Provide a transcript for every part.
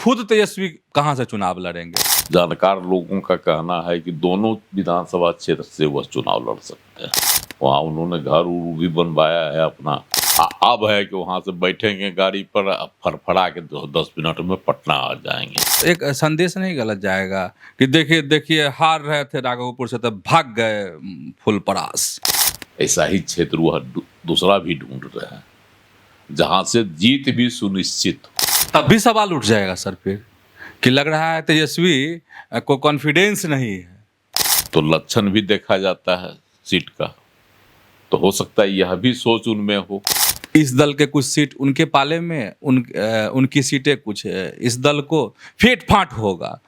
खुद तेजस्वी कहां से चुनाव लड़ेंगे। जानकार लोगों का कहना है कि दोनों विधानसभा क्षेत्र से वह चुनाव लड़ सकते हैं। वहाँ उन्होंने घर उर भी बनवाया है अपना। अब है कि वहाँ से बैठेंगे गाड़ी पर, फड़फड़ा के 10 मिनट में पटना आ जाएंगे। एक संदेश नहीं गलत जाएगा कि देखिए देखिए हार रहे थे राघोपुर से, तब भाग गए फुलपरास। ऐसा ही क्षेत्र वह दूसरा भी ढूंढ रहे हैं जहाँ से जीत भी सुनिश्चित हो। तब भी सवाल उठ जाएगा सर फिर कि लग रहा है तेजस्वी को कॉन्फिडेंस नहीं है। तो लक्षण भी देखा जाता है सीट का, तो हो सकता है यह भी सोच उनमें हो। इस दल के कुछ सीट उनके पाले में, उनकी सीटें कुछ इस दल को फेट फाट होगा।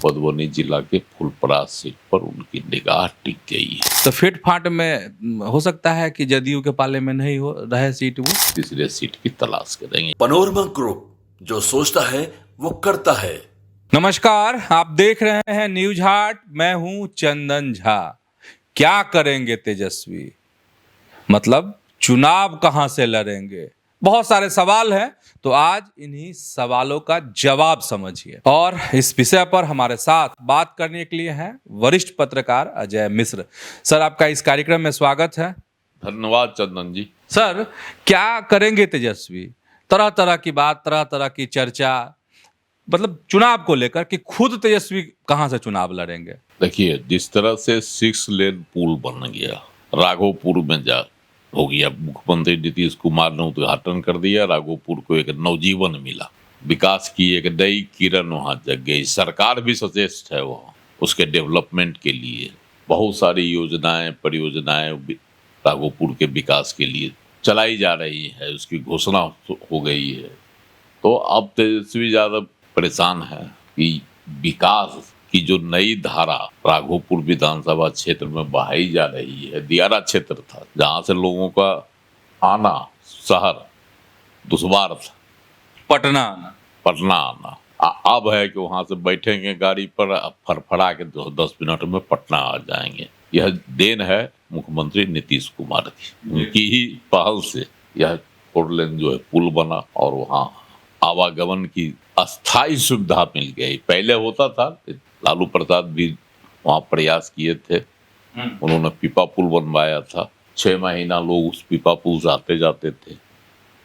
मधुबनी जिला के फुलपरास सीट पर उनकी निगाह टिक गई है। तो फेट फाट में हो सकता है कि जदयू के पाले में नहीं हो रहे सीट, वो तीसरे सीट की तलाश करेंगे। पैनोरमा ग्रुप, जो सोचता है वो करता है। नमस्कार, आप देख रहे हैं न्यूज हाट। मैं हूं चंदन झा। क्या करेंगे तेजस्वी, मतलब चुनाव कहां से लड़ेंगे, बहुत सारे सवाल हैं। तो आज इन्हीं सवालों का जवाब समझिए। और इस विषय पर हमारे साथ बात करने के लिए हैं वरिष्ठ पत्रकार अजय मिश्र। सर, आपका इस कार्यक्रम में स्वागत है। धन्यवाद चंदन जी। सर, क्या करेंगे तेजस्वी, तरह तरह की बात, तरह तरह की चर्चा, मतलब चुनाव को लेकर कि खुद तेजस्वी कहां से चुनाव लड़ेंगे। देखिए, जिस तरह से 6 लेन पुल बन गया राघोपुर में, जा हो गया, मुख्यमंत्री नीतीश कुमार ने उद्घाटन कर दिया, राघोपुर को एक नवजीवन मिला, विकास की एक नई किरण वहां जग गई। सरकार भी सचेष्ट है वहाँ उसके डेवलपमेंट के लिए। बहुत सारी योजनाएं, परियोजनाएं राघोपुर के विकास के लिए चलाई जा रही है, उसकी घोषणा हो गई है। तो अब तेजस्वी यादव परेशान है कि विकास की जो नई धारा राघोपुर विधानसभा क्षेत्र में बहाई जा रही है, दियारा क्षेत्र था जहां से लोगों का आना शहर दुश्वार था, पटना आना। अब है कि वहां से बैठेंगे गाड़ी पर, फड़फड़ा के 10 मिनट में पटना आ जाएंगे। यह देन है मुख्यमंत्री नीतीश कुमार की, उनकी ही पहल से यह 4 लेन जो है पुल बना और वहाँ आवागमन की अस्थायी सुविधा मिल गई। पहले होता था, लालू प्रसाद भी वहाँ प्रयास किए थे, उन्होंने पीपा पुल बनवाया था। 6 महीना लोग उस पीपा पुल से आते जाते थे,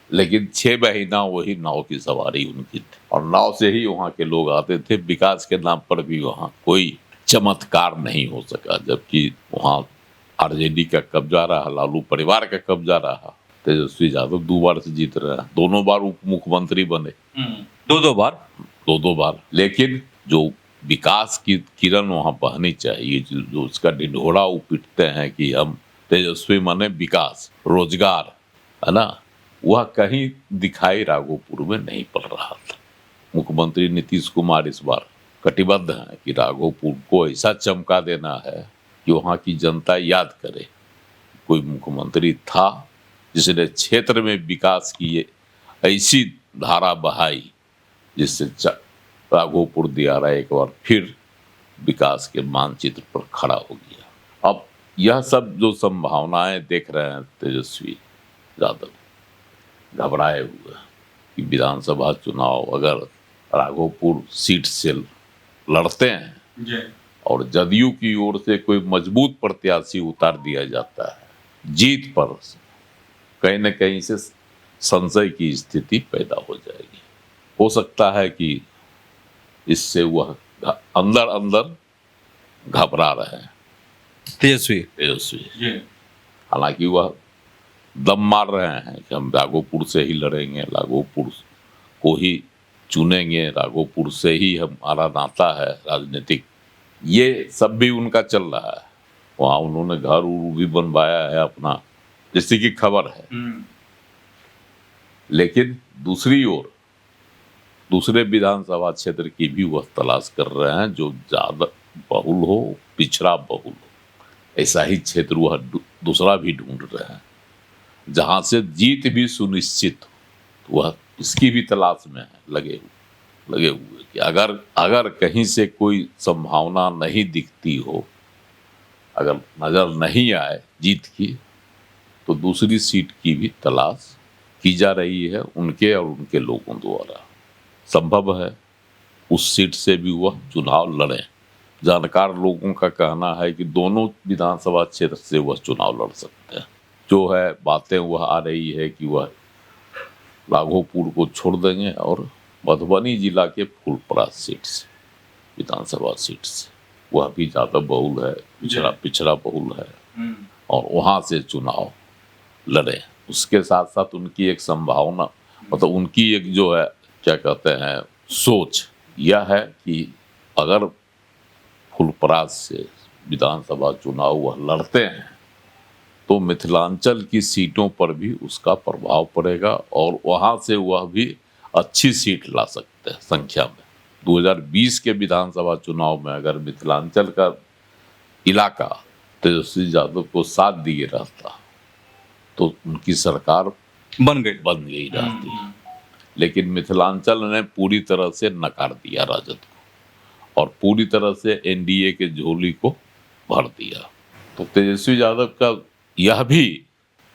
लेकिन 6 महीना वही नाव की सवारी उनकी थी और नाव से ही वहाँ के लोग आते थे। विकास के नाम पर भी वहाँ कोई चमत्कार नहीं हो सका, जबकि वहाँ आरजेडी का कब्जा रहा, लालू परिवार का कब्जा रहा। तेजस्वी यादव 2 बार से जीत रहे हैं, दोनों बार उप मुख्यमंत्री बने, दो बार। लेकिन जो विकास की किरण वहाँ बहनी चाहिए, जो उसका ढिंढोरा पिटते हैं कि हम तेजस्वी माने विकास, रोजगार, है ना, वह कहीं दिखाई राघोपुर में नहीं पड़ रहा था। मुख्यमंत्री नीतीश कुमार इस बार कटिबद्ध हैं कि राघोपुर को ऐसा चमका देना है कि वहाँ की जनता याद करे कोई मुख्यमंत्री था जिसने क्षेत्र में विकास की ऐसी धारा बहाई जिससे राघोपुर दियारा एक बार फिर विकास के मानचित्र पर खड़ा हो गया। अब यह सब जो संभावनाएं देख रहे हैं तेजस्वी यादव घबराए हुए कि विधानसभा चुनाव अगर राघोपुर सीट से लड़ते हैं और जदयू की ओर से कोई मजबूत प्रत्याशी उतार दिया जाता है, जीत पर कहीं न कहीं से संशय की स्थिति पैदा हो जाएगी। हो सकता है कि इससे वह अंदर अंदर घबरा रहे हैं तेजस्वी। हालांकि वह दम मार रहे हैं कि हम राघोपुर से ही लड़ेंगे, राघोपुर को ही चुनेंगे, राघोपुर से ही हमारा नाता है राजनीतिक। ये सब भी उनका चल रहा है। वहाँ उन्होंने घर उर भी बनवाया है अपना, जैसे की खबर है। लेकिन दूसरी ओर दूसरे विधानसभा क्षेत्र की भी वह तलाश कर रहे हैं जो ज्यादा बहुल हो, पिछड़ा बहुल हो। ऐसा ही क्षेत्र वह दूसरा भी ढूंढ रहे हैं जहां से जीत भी सुनिश्चित हो। वह इसकी भी तलाश में है, लगे हुए कि अगर कहीं से कोई संभावना नहीं दिखती हो, अगर नजर नहीं आए जीत की, तो दूसरी सीट की भी तलाश की जा रही है उनके और उनके लोगों द्वारा। संभव है उस सीट से भी वह चुनाव लड़े। जानकार लोगों का कहना है कि दोनों विधानसभा क्षेत्र से वह चुनाव लड़ सकते हैं। जो है बातें वह आ रही है कि वह राघोपुर को छोड़ देंगे और मधुबनी जिला के फूलपरास सीट से, विधानसभा सीट से, वह भी ज्यादा बहुल है, पिछड़ा बहुल है, और वहां से चुनाव लड़े। उसके साथ साथ उनकी एक संभावना, मतलब उनकी एक जो है क्या कहते हैं सोच, यह है कि अगर फूलपरास से विधानसभा चुनाव वह लड़ते हैं तो मिथिलांचल की सीटों पर भी उसका प्रभाव पड़ेगा और वहां से वह भी अच्छी सीट ला सकते हैं संख्या में। 2020 के विधानसभा चुनाव में अगर मिथिलांचल का इलाका तेजस्वी यादव को साथ दिए रहता तो उनकी सरकार बन गई रहती, लेकिन मिथिलांचल ने पूरी तरह से नकार दिया राजद को और पूरी तरह से एनडीए के झोली को भर दिया। तो तेजस्वी यादव का यह भी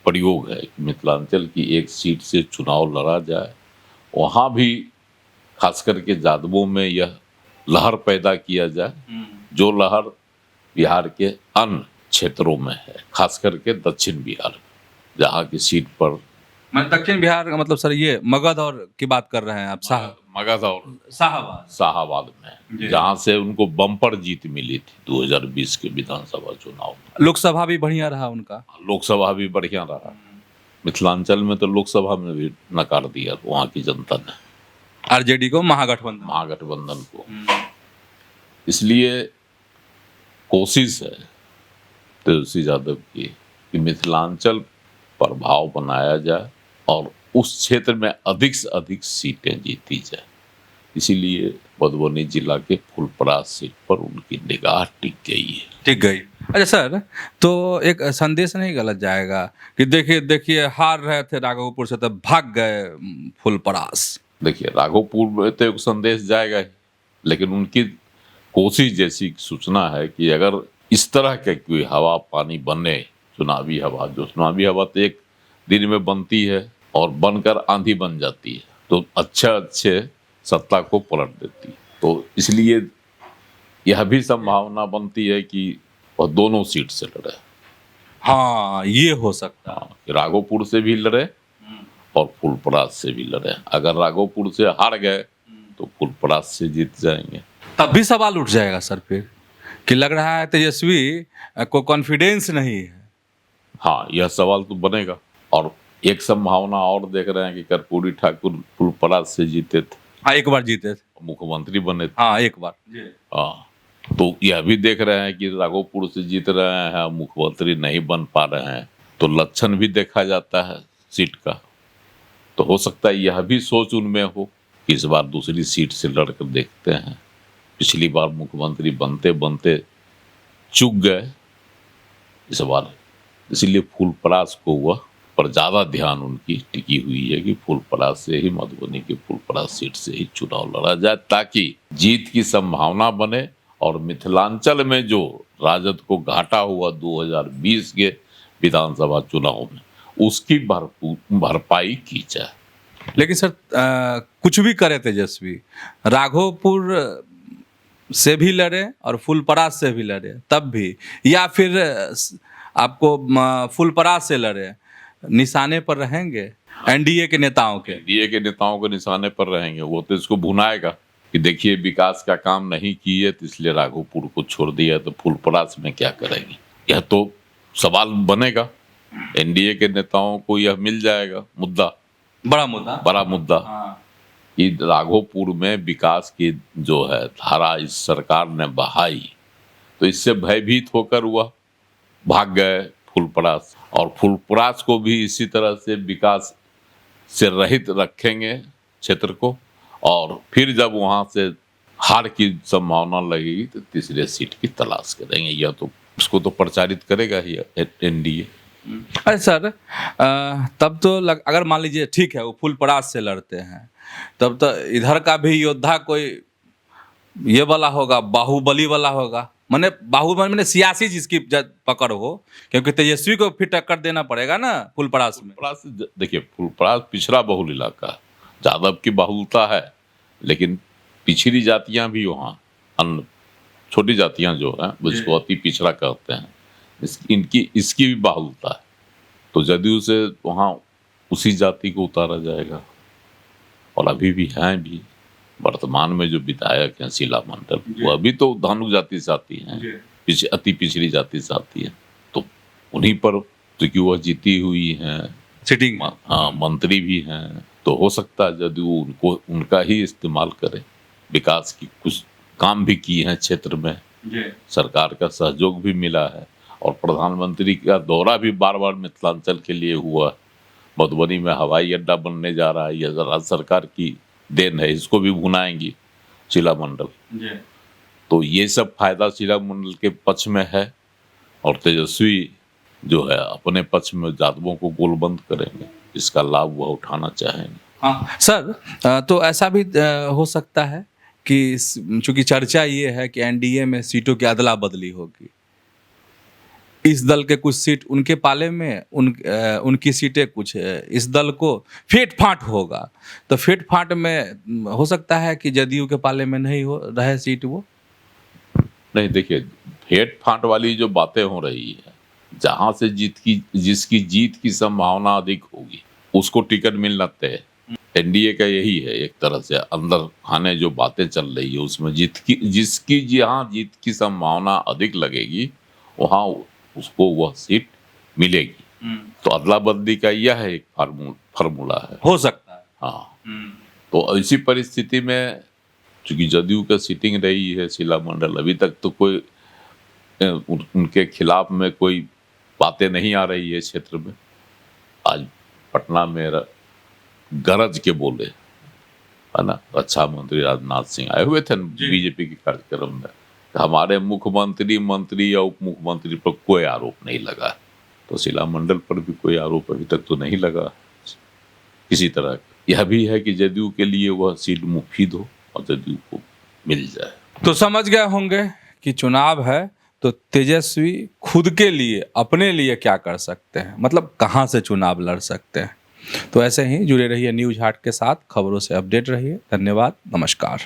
प्रयोग है कि मिथिलांचल की एक सीट से चुनाव लड़ा जाए, वहां भी खास करके यादवों में यह लहर पैदा किया जाए जो लहर बिहार के अन्य क्षेत्रों में है, खास करके दक्षिण बिहार में, जहाँ की सीट पर। मैं दक्षिण बिहार का मतलब सर ये मगध और की बात कर रहे हैं आप? मगध और शाहाबाद में, जहाँ से उनको बम्पर जीत मिली थी 2020 के विधानसभा चुनाव में। लोकसभा भी बढ़िया रहा उनका, लोकसभा भी बढ़िया रहा। मिथिलांचल में तो लोकसभा में भी नकार दिया वहाँ की जनता ने, आरजेडी को, महागठबंधन को। इसलिए कोशिश है तेजस्वी यादव की कि मिथिलांचल पर भाव बनाया जाए और उस क्षेत्र में अधिक से अधिक सीटें जीती जाए। इसीलिए मधुबनी जिला के फूलपरास सीट पर उनकी निगाह टिक गई। अच्छा सर, तो एक संदेश नहीं गलत जाएगा कि देखिए हार रहे थे राघोपुर से तब भाग गए फूलपरास? देखिए राघोपुर में तो एक संदेश जाएगा ही, लेकिन उनकी कोशिश जैसी सूचना है कि अगर इस तरह के कोई हवा पानी बने, चुनावी हवा तो एक दिन में बनती है और बनकर आंधी बन जाती है, तो अच्छे सत्ता को पलट देती है। तो इसलिए यह भी संभावना बनती है कि वह दोनों सीट से लड़े। हाँ, ये हो सकता है कि राघोपुर से भी लड़े और फूलपरास से भी लड़े। अगर राघोपुर से हार गए तो फूलपरास से जीत जाएंगे। तब भी सवाल उठ जाएगा सर फिर कि लग रहा है तेजस्वी को कॉन्फिडेंस नहीं है। हाँ, यह सवाल तो बनेगा। और एक संभावना और देख रहे हैं कि कर्पूरी ठाकुर फूलपरास से जीते थे। हाँ, एक बार जीते थे, मुख्यमंत्री बने थे। हाँ, एक बार। हाँ, तो यह भी देख रहे हैं कि राघोपुर से जीत रहे हैं, मुख्यमंत्री नहीं बन पा रहे हैं, तो लक्षण भी देखा जाता है सीट का। तो हो सकता है यह भी सोच उनमें हो कि इस बार दूसरी सीट से लड़कर देखते हैं। पिछली बार मुख्यमंत्री बनते बनते चूक गए इस बार, इसीलिए फूलपरास को वह पर ज्यादा ध्यान उनकी टिकी हुई है कि फूलपरास से ही, मधुबनी की फूलपरास सीट से ही चुनाव लड़ा जाए ताकि जीत की संभावना बने और मिथिलांचल में जो राजद को घाटा हुआ 2020 के विधानसभा चुनाव में उसकी भरपाई की जाए। लेकिन सर कुछ भी करे तेजस्वी, राघोपुर से भी लड़े और फूलपरास से भी लड़े तब भी, या फिर आपको फूलपरास से लड़े, निशाने पर रहेंगे एनडीए के नेताओं के निशाने पर रहेंगे। वो तो इसको भुनाएगा कि देखिए विकास का काम नहीं किए तो इसलिए राघोपुर को छोड़ दिया, तो फूलपरास में क्या करेंगे? यह तो सवाल बनेगा। एनडीए के नेताओं को यह मिल जाएगा मुद्दा, बड़ा मुद्दा हाँ। कि राघोपुर में विकास की जो है धारा इस सरकार ने बहाई, तो इससे भयभीत होकर वह भाग गए फूलपरास, और फूलपरास को भी इसी तरह से विकास से रहित रखेंगे क्षेत्र को, और फिर जब वहां से हार की संभावना लगेगी तो तीसरे सीट की तलाश करेंगे। यह तो उसको तो प्रचारित करेगा ही एनडीए। अरे सर तब तो अगर मान लीजिए ठीक है वो फूलपरास से लड़ते हैं, तब तो इधर का भी योद्धा कोई ये वाला होगा, बाहुबली वाला होगा। मैंने बाहुबली मैंने सियासी जिसकी पकड़ हो, क्योंकि तेजस्वी को फिर टक्कर देना पड़ेगा ना फूलपरास में। देखिए फूलपरास पिछड़ा बहुल इलाका, यादव की बहुलता है, लेकिन पिछड़ी जातियां भी वहाँ, अन्य छोटी जातियां जो हैं जिसको अति पिछड़ा कहते हैं, इसकी भी बाहुलता है। तो जदयू से वहाँ उसी जाति को उतारा जाएगा। और अभी भी हैं भी वर्तमान में जो विधायक हैं शीला मंडल, वो अभी तो धानुक जाति से आती हैं, अति पिछड़ी जाति से आती है। तो उन्हीं पर क्योंकि वह जीती हुई हैं, सिटिंग हाँ, मंत्री भी हैं, तो हो सकता है जदयू उनका ही इस्तेमाल करे। विकास की कुछ काम भी किए हैं क्षेत्र में, सरकार का सहयोग भी मिला है, और प्रधानमंत्री का दौरा भी बार बार मिथिलांचल के लिए हुआ। मधुबनी में हवाई अड्डा बनने जा रहा है, यह राज्य सरकार की देन है, इसको भी भुनाएंगी शीला मंडल। तो ये सब फायदा शीला मंडल के पक्ष में है, और तेजस्वी जो है अपने पक्ष में जादवों को गोलबंद करेंगे, इसका लाभ वह उठाना चाहेंगे। हाँ सर, तो ऐसा भी हो सकता है कि चूंकि चर्चा ये है कि एनडीए में सीटों की अदला बदली होगी, इस दल के कुछ सीट उनके पाले में, उनकी सीटें कुछ इस दल को फेट फाट होगा, तो फेट फाट में हो सकता है कि जदयू के पाले में नहीं हो रहे सीट। वो नहीं, देखिए फेट फाट वाली जो बातें हो रही है, जहां से जिसकी जीत की संभावना अधिक होगी उसको टिकट मिलना तय। एनडीए का यही है, एक तरह से अंदर खाने जो बातें चल रही है उसमें जिसकी जहाँ जीत की संभावना अधिक लगेगी वहाँ उसको वह सीट मिलेगी। तो अदला बदली का यह एक फार्मूला है, हो सकता है। हाँ, तो इसी परिस्थिति में चूंकि जदयू का सीटिंग रही है शीला मंडल, अभी तक तो कोई उनके खिलाफ में कोई बातें नहीं आ रही है क्षेत्र में। आज पटना में गरज के बोले, है ना, रक्षा मंत्री राजनाथ सिंह आए हुए थे बीजेपी के कार्यक्रम में, हमारे मुख्यमंत्री, मंत्री या उप मुख्यमंत्री पर कोई आरोप नहीं लगा। तो शीला मंडल पर भी कोई आरोप अभी तक तो नहीं लगा किसी तरह का। यह भी है कि जदयू के लिए वह सीट मुफीद हो और जदयू को मिल जाए। तो समझ गए होंगे कि चुनाव है तो तेजस्वी खुद के लिए, अपने लिए क्या कर सकते हैं, मतलब कहां से चुनाव लड़ सकते हैं। तो ऐसे ही जुड़े रहिए न्यूज हाट के साथ, खबरों से अपडेट रहिए। धन्यवाद, नमस्कार।